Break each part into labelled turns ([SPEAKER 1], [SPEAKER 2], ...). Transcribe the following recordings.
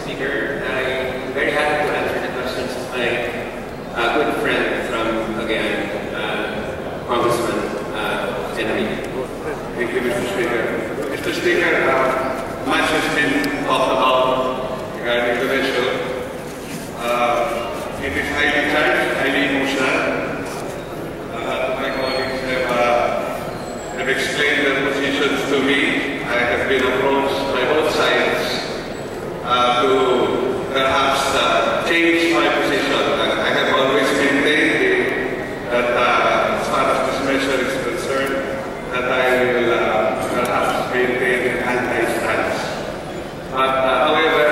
[SPEAKER 1] Speaker. I'm very happy to answer the questions of my good friend from, again, Congressman Enrile.
[SPEAKER 2] Thank you, Mr. Speaker. Mr. Speaker, much has been talked about regarding the issue. It is highly charged, highly emotional. My colleagues have explained their positions to me. I have been approached by both sides to perhaps change my position. I have always maintained that as far as this measure is concerned, that I will perhaps maintain an anti-stance. But however,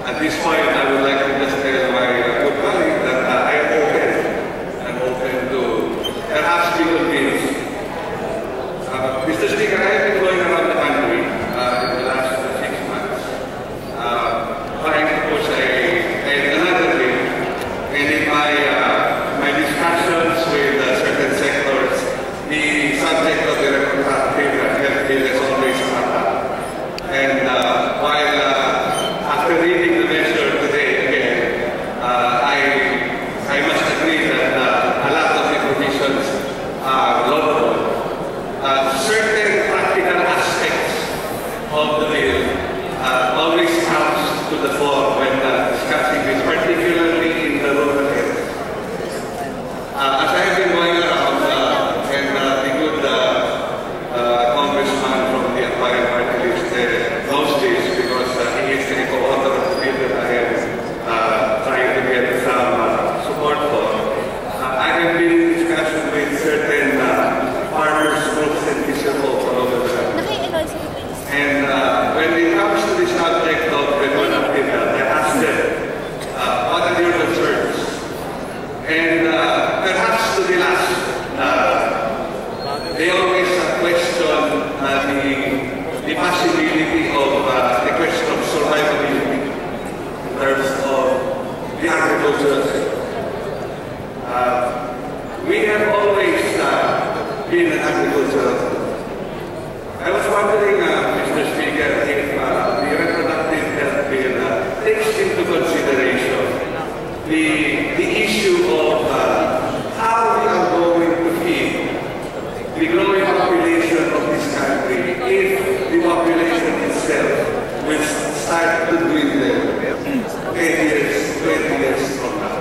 [SPEAKER 2] at this point, I would like to just tell my good colleague that I am open. I'm open to perhaps be convinced. Mr. Speaker, I have been going around the country in the last 6 months, trying to push another bill. And in my discussions with certain sectors, the subject of the reproductive health bill has always come up. And while after reading the measure today again, I must agree that a lot of the provisions are laudable. Certain practical aspects of the bill always comes to the fore when discussing this, particularly in the rural areas. As I have been going around, and the good congressman from the acquired party list knows this because he is the co-author of the bill that I am trying to get some support for. I have been in discussion with certain farmers groups and fisherfolk all over the country. And when it comes to the subject of reproductive health, I asked them, what are your concerns? And perhaps to the last, they always question the possibility of the question of survivability in terms of the agricultural sector. We have always been an agricultural sector. I was wondering, Mr. Speaker, if the reproductive health bill takes into consideration the issue of how we are going to feed the growing population of this country if the population itself will start to dwindle 10 years, 20 years from now.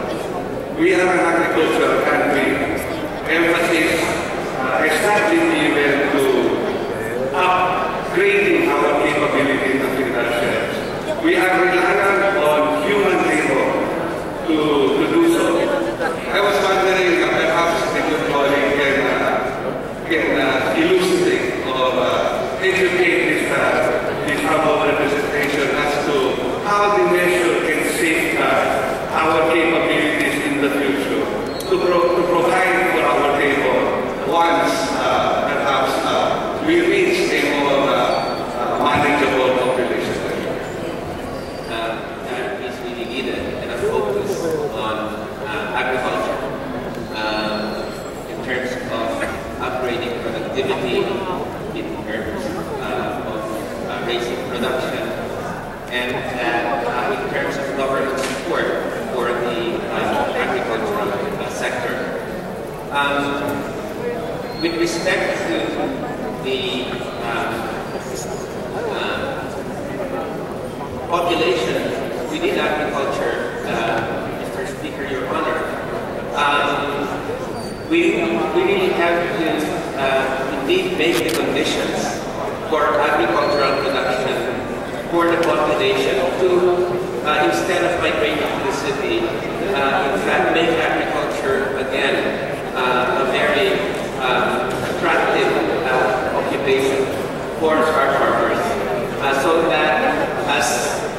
[SPEAKER 2] We are an agricultural country. Emphasis is not being given to upgrading our capability in agriculture. We are reliant on human labor to do so. I was wondering perhaps the good colleague can elucidate or educate this humble representation as to how the measure can safeguard our capabilities in the future to provide for our labor once perhaps we reach a more manageable population.
[SPEAKER 1] That is really needed, and a focus on agriculture in terms of upgrading productivity, in terms of raising production, and in terms of government support for the agricultural sector. With respect to the population within agriculture, Mr. Speaker, Your Honor, we really have to indeed make the conditions for agricultural production for the population to, instead of migrating to the city, in fact make agriculture again a very attractive occupation for our farmers, so that as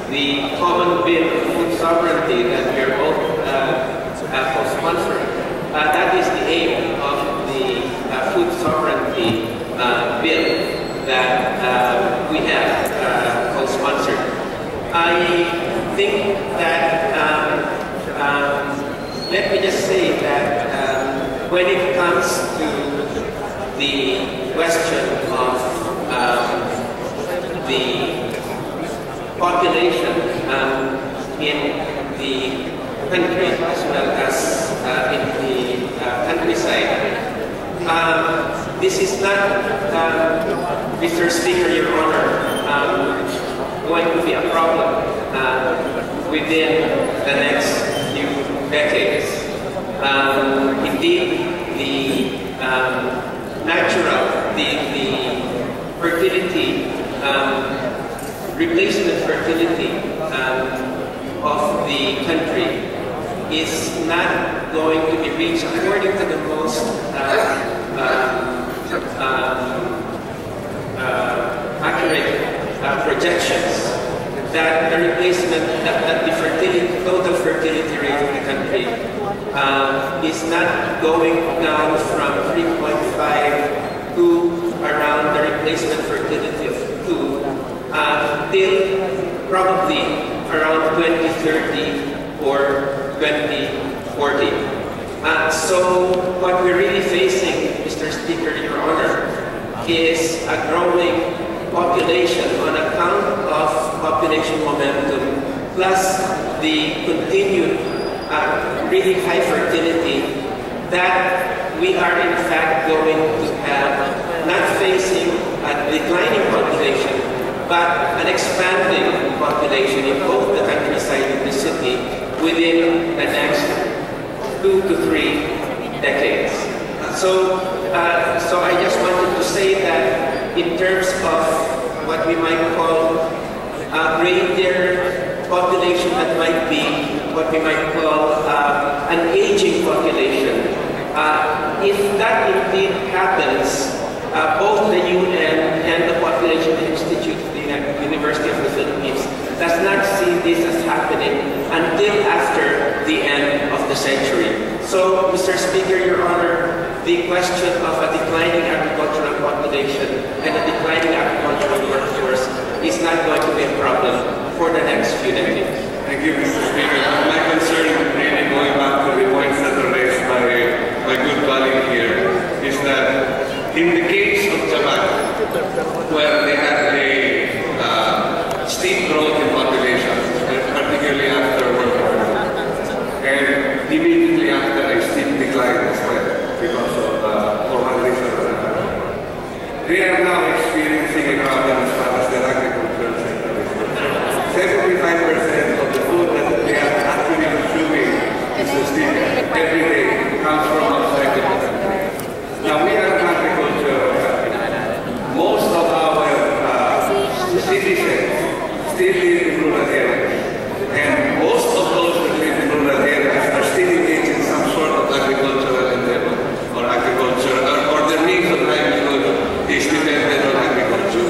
[SPEAKER 1] the common bill of food sovereignty that we are both co-sponsoring, that is the aim of the food sovereignty bill that we have co-sponsored. I think that, let me just say that when it comes to the question of the population in the country as well as in the countryside. This is not, Mr. Speaker, Your Honor, going to be a problem within the next few decades. Indeed, the natural, the fertility, replacement fertility of the country is not going to be reached according to the most accurate projections that the replacement, that the fertility, total fertility rate of the country is not going down from 3.5 to around the replacement fertility of 2 till probably around 2030 or 2040. So what we're really facing, Mr. Speaker, Your Honor, is a growing population on account of population momentum, plus the continued really high fertility that we are in fact going to have, not facing a declining population, but an expanding population in both the countryside and the city within the next 2 to 3 decades. So I just wanted to say that in terms of what we might call a reindeer population, that might be what we might call an aging population. If that indeed happens, both the UN and the Population Institute of the University of the Philippines does not see this as happening until after the end of the century. So, Mr. Speaker, Your Honor, the question of a declining agricultural population and a declining agricultural workforce is not going to be a problem for the next few decades.
[SPEAKER 2] Thank you, Mr. Speaker. My concern, really going back to the points that were raised by my good colleague here, is that in the case of Japan, where they had a steep growth in population, particularly after World War II, and immediately after a steep decline as well, because of formal reasons. They are now experiencing a problem as far as their agricultural sector is concerned. 75% of the food that they are actually consuming, Mr. Speaker, every day comes from outside the country. Now, we are an agricultural country. Most of our citizens still live in rural areas. And most of those who live in rural areas are still engaged in some sort of agricultural endeavor or agriculture, or their means of livelihood is dependent on agriculture.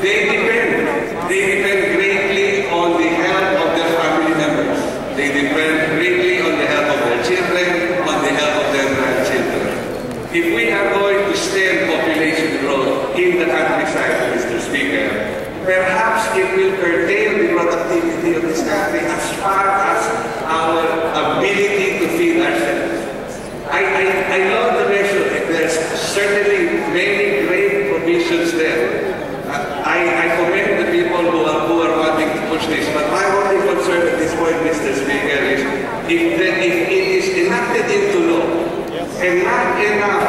[SPEAKER 2] They depend greatly on the help of their family members. They depend greatly on the help of their children, on the help of their grandchildren. If we are going to stem population growth in the countryside, Mr. Speaker, perhaps it will curtail the productivity of this country as far as our ability to feed ourselves. I love the measure. There's certainly many great provisions there. I commend the people who are wanting to push this, but my only concern at this point, Mr. Speaker, is if it is enacted into law and not enough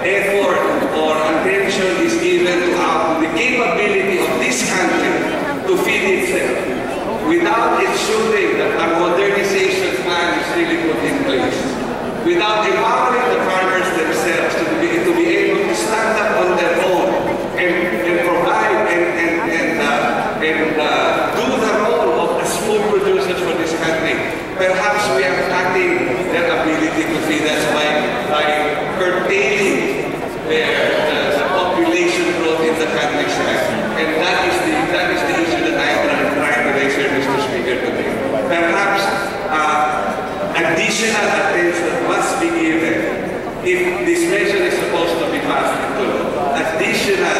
[SPEAKER 2] effort or attention is given to the capability of this country to feed itself, without ensuring that a modernization plan is really put in place, without empowering the farmers themselves to be able to stand up on their own and provide and do the role of as food producers for this country, perhaps we are cutting their ability to feed us by curtailing the population growth in the countryside. And that is the issue that I am trying to raise here, Mr. Speaker, today. Perhaps additional attention must be given if this measure is supposed to be passed into law. Additional